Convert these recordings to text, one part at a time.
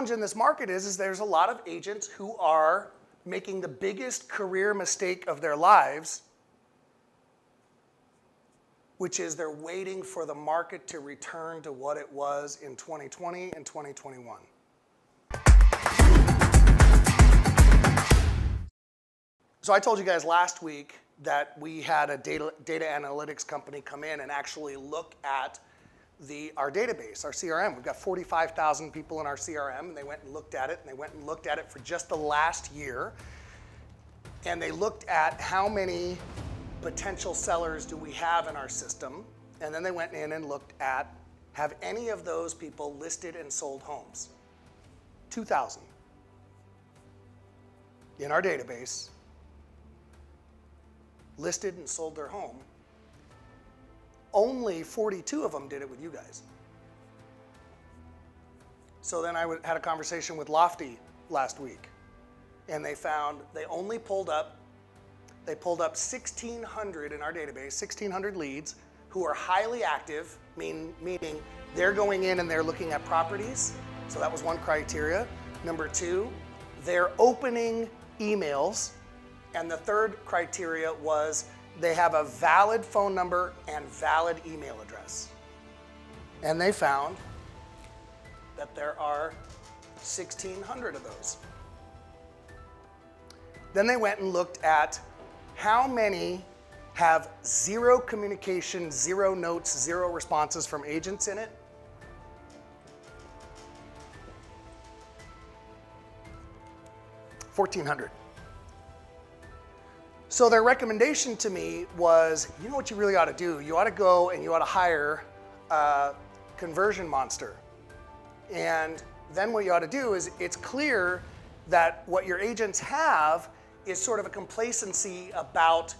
challenge in this market is there's a lot of agents who are making the biggest career mistake of their lives, which is they're waiting for the market to return to what it was in 2020 and 2021. So I told you guys last week that we had a data analytics company come in and actually look at our database, our CRM. We've got 45,000 people in our CRM, and they went and looked at it, and they went and looked at it for just the last year. And they looked at how many potential sellers do we have in our system, and then they went in and looked at, have any of those people listed and sold homes? 2,000 in our database listed and sold their home. Only 42 of them did it with you guys. So then I had a conversation with Lofty last week, and they found they pulled up 1,600 in our database, 1,600 leads who are highly active, meaning they're going in and they're looking at properties. So that was one criteria. Number two, they're opening emails. And the third criteria was they have a valid phone number and valid email address. And they found that there are 1,600 of those. Then they went and looked at how many have zero communication, zero notes, zero responses from agents in it. 1,400. So their recommendation to me was, you know what you really ought to do? You ought to go and you ought to hire a conversion monster. And then what you ought to do is, it's clear that what your agents have is sort of a complacency about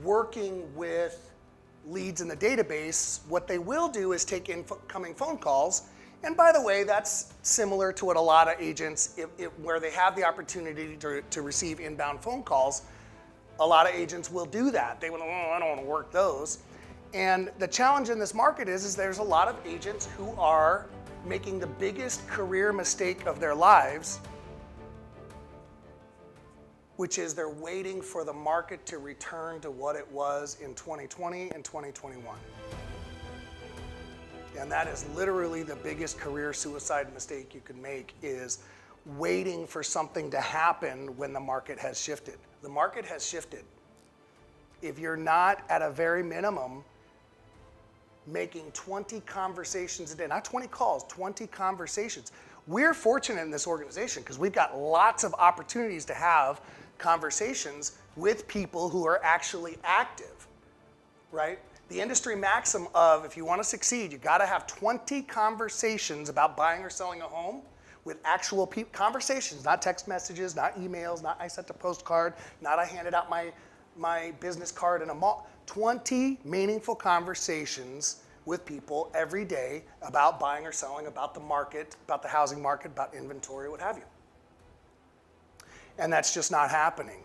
working with leads in the database. What they will do is take incoming phone calls. And by the way, that's similar to what a lot of agents, where they have the opportunity to receive inbound phone calls. A lot of agents will do that. They will, I don't want to work those. And the challenge in this market is there's a lot of agents who are making the biggest career mistake of their lives, which is they're waiting for the market to return to what it was in 2020 and 2021. And that is literally the biggest career suicide mistake you can make, is waiting for something to happen when the market has shifted. The market has shifted. If you're not at a very minimum making 20 conversations a day, not 20 calls, 20 conversations. We're fortunate in this organization because we've got lots of opportunities to have conversations with people who are actually active, right? The industry maxim of, if you want to succeed, you got to have 20 conversations about buying or selling a home with actual conversations, not text messages, not emails, not I sent a postcard, not I handed out my business card in a mall. 20 meaningful conversations with people every day about buying or selling, about the market, about the housing market, about inventory, what have you. And that's just not happening.